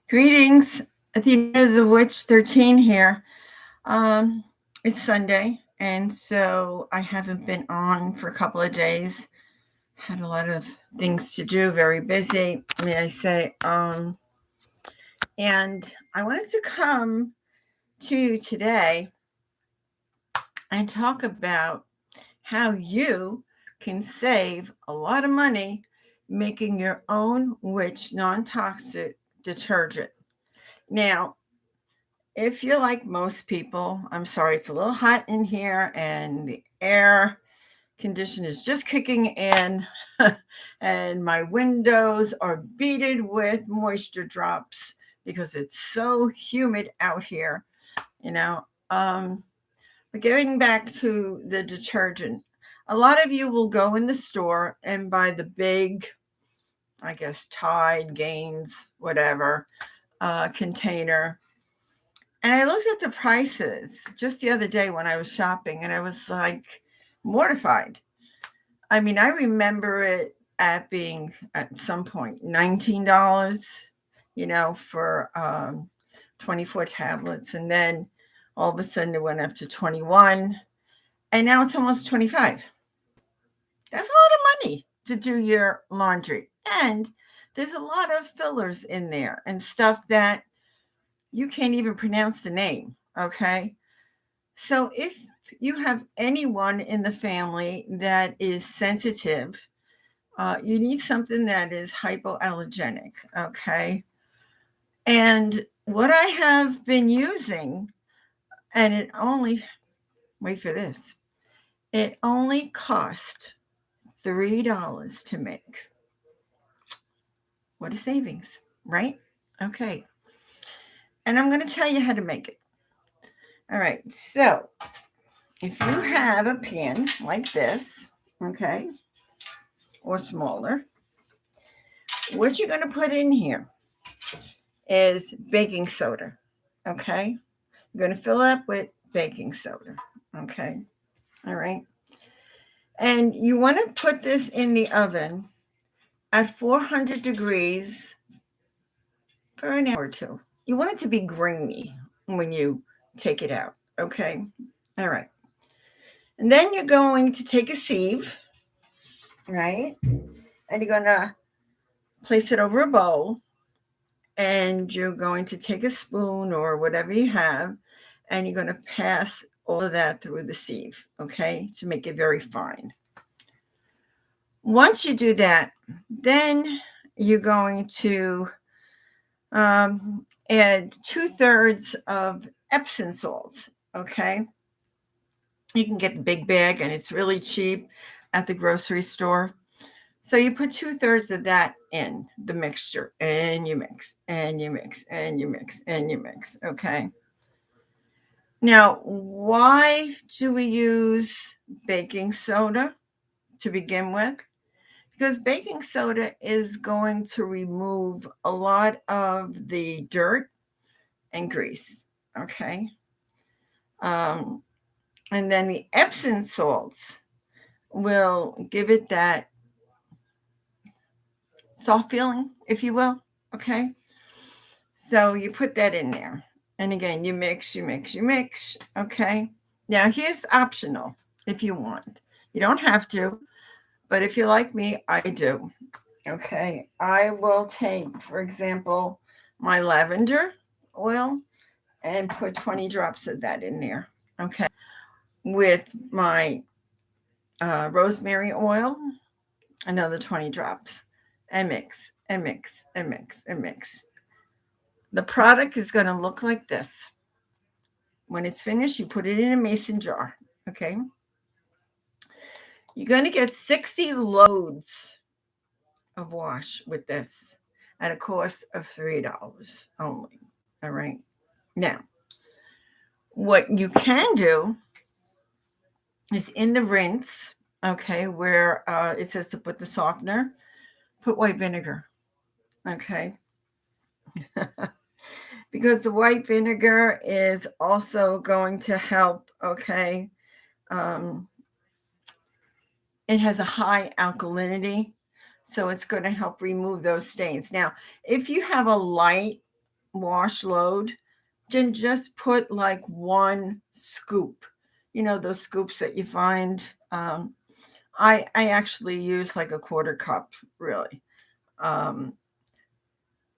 Greetings, Athena the Witch 13 here. Um, it's Sunday, and so I haven't been on for a couple of days. Had a lot of things to do, very busy, may I say. And I wanted to come to you today and talk about how you can save a lot of money making your own witch non toxic detergent. Now, if you're like most people, I'm sorry, it's a little hot in here and the air condition is just kicking in, and my windows are beaded with moisture drops because it's so humid out here, you know. Um, but getting back to the detergent, a lot of you will go in the store and buy the big, I guess, Tide, Gaines, whatever, container. And I looked at the prices just the other day when I was shopping, and I was like mortified. I mean, I remember it at being at some point $19, for 24 tablets. And then all of a sudden it went up to 21. And now it's almost 25. That's a lot of money to do your laundry. And there's a lot of fillers in there and stuff that you can't even pronounce the name. Okay. So if you have anyone in the family that is sensitive, you need something that is hypoallergenic. Okay. And what I have been using, and it only, wait for this, it only cost $3 to make. What a savings, right? Okay. And I'm going to tell you how to make it. All right. So if you have a pan like this, okay, or smaller, what you're going to put in here is baking soda, okay? You're going to fill it up with baking soda, okay? All right. And you want to put this in the oven at 400 degrees for an hour or two. You want it to be grainy when you take it out, okay? All right. And then you're going to take a sieve, right? And you're going to place it over a bowl, and you're going to take a spoon or whatever you have, and you're going to pass all of that through the sieve, okay, to make it very fine. Once you do that, then you're going to add 2/3 of Epsom salt, okay? You can get the big bag, and it's really cheap at the grocery store. So you put 2/3 of that in the mixture, and you mix, and you mix, and you mix, and you mix, okay? Now, why do we use baking soda to begin with? Because baking soda is going to remove a lot of the dirt and grease, okay? Um, and then the Epsom salts will give it that soft feeling, if you will, okay? So you put that in there. And again, you mix, you mix, you mix, okay? Now, here's optional if you want. You don't have to, but if you're like me, I do. Okay, I will take, for example, my lavender oil and put 20 drops of that in there. Okay, with my rosemary oil, another 20 drops, and mix, and mix, and mix, and mix. The product is going to look like this. When it's finished, you put it in a mason jar. Okay, you're going to get 60 loads of wash with this at a cost of $3 only. All right. Now, what you can do is in the rinse, okay, where it says to put the softener, put white vinegar. Okay. Because the white vinegar is also going to help, okay. Um, it has a high alkalinity, so it's going to help remove those stains. Now, if you have a light wash load, then just put like one scoop. You know, those scoops that you find. I actually use like a quarter cup, really, um,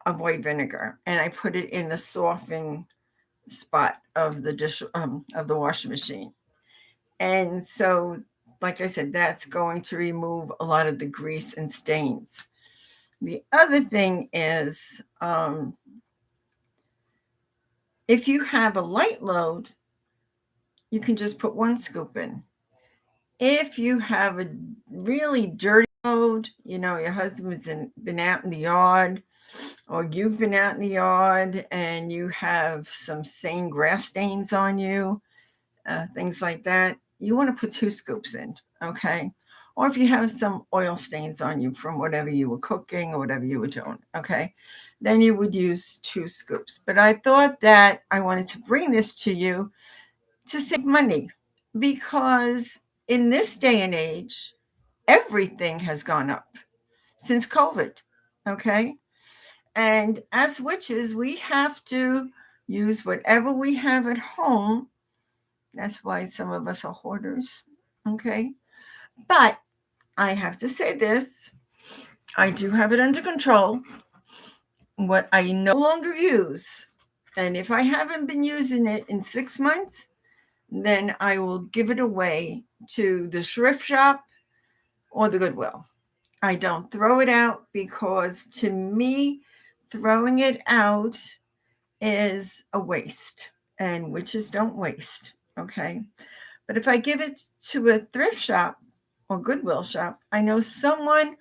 of white vinegar, and I put it in the softening spot of the of the washing machine. And so, like I said, that's going to remove a lot of the grease and stains. The other thing is, if you have a light load, you can just put one scoop in. If you have a really dirty load, you know, your husband's been out in the yard, or you've been out in the yard and you have some same grass stains on you, things like that, you want to put 2 scoops in, okay? Or if you have some oil stains on you from whatever you were cooking or whatever you were doing, okay? Then you would use 2 scoops. But I thought that I wanted to bring this to you to save money, because in this day and age, everything has gone up since COVID, okay? And as witches, we have to use whatever we have at home. That's why some of us are hoarders, okay? But I have to say this, I do have it under control. What I no longer use, and if I haven't been using it in 6 months, then I will give it away to the thrift shop or the Goodwill. I don't throw it out, because to me, throwing it out is a waste, and witches don't waste, okay? But if I give it to a thrift shop or Goodwill shop, I know someone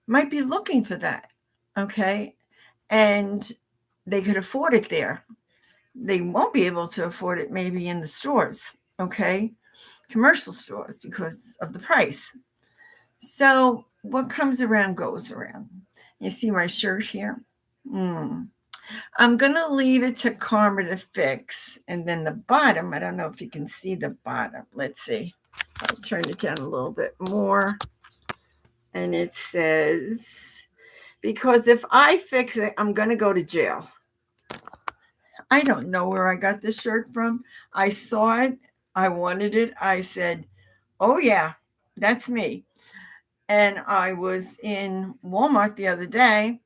might be looking for that, okay? And they could afford it there. They won't be able to afford it maybe in the stores, okay? Commercial stores, because of the price. So what comes around goes around. You see my shirt here? I'm going to leave it to Karma to fix. And then the bottom, I don't know if you can see the bottom. Let's see. I'll turn it down a little bit more. And it says, because if I fix it, I'm going to go to jail. I don't know where I got this shirt from. I saw it. I wanted it. I said, oh, yeah, that's me. And I was in Walmart the other day,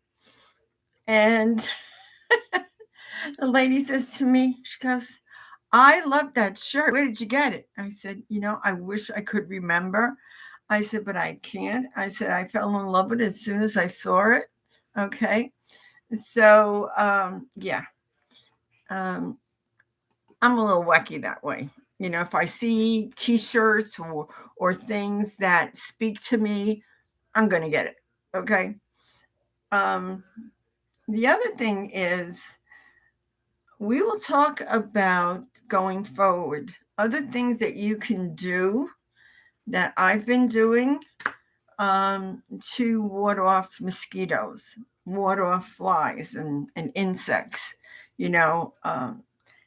and the lady says to me, she goes, I love that shirt. Where did you get it? I said, you know, I wish I could remember. I said, but I can't. I said, I fell in love with it as soon as I saw it. Okay. So, yeah. I'm a little wacky that way. You know, if I see t-shirts or things that speak to me, I'm going to get it. Okay. The other thing is, we will talk about going forward, other things that you can do that I've been doing to ward off mosquitoes, ward off flies and insects, you know,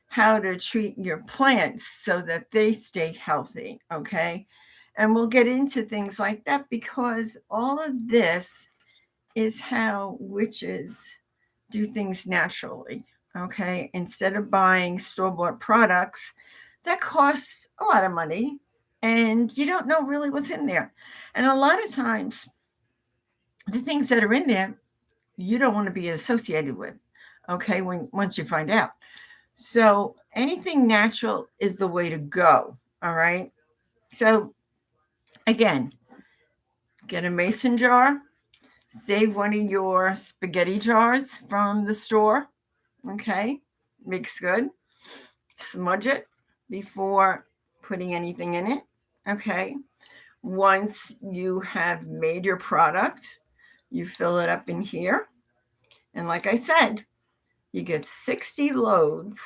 how to treat your plants so that they stay healthy, okay? And we'll get into things like that, because all of this is how witches do things naturally, okay? Instead of buying store-bought products that cost a lot of money and you don't know really what's in there. And a lot of times, the things that are in there, you don't want to be associated with, okay, once you find out. So anything natural is the way to go, all right? So again, get a mason jar, save one of your spaghetti jars from the store, okay? Mix good. Smudge it before putting anything in it, okay? Once you have made your product, you fill it up in here. And like I said, you get 60 loads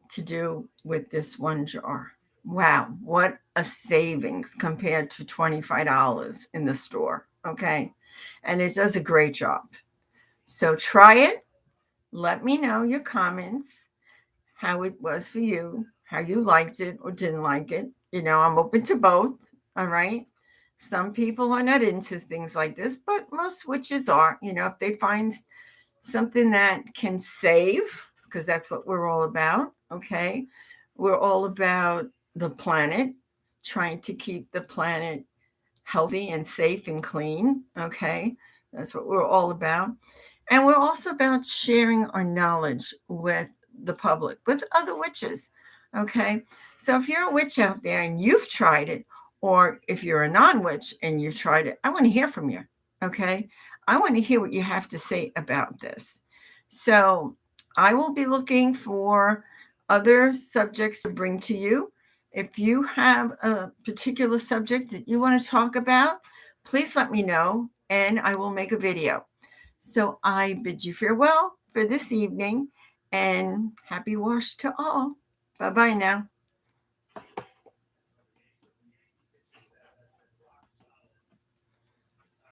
to do with this one jar. Wow, what a savings compared to $25 in the store, okay? And it does a great job. So try it. Let me know your comments, how it was for you, how you liked it or didn't like it. You know, I'm open to both, all right? Some people are not into things like this, but most witches are. You know, if they find something that can save, because that's what we're all about, okay? We're all about the planet, trying to keep the planet healthy and safe and clean, okay? That's what we're all about. And we're also about sharing our knowledge with the public, with other witches, okay? So if you're a witch out there and you've tried it, or if you're a non witch and you've tried it, I want to hear from you, okay? I want to hear what you have to say about this. So I will be looking for other subjects to bring to you. If you have a particular subject that you want to talk about, please let me know and I will make a video. So I bid you farewell for this evening and happy wash to all. Bye bye now.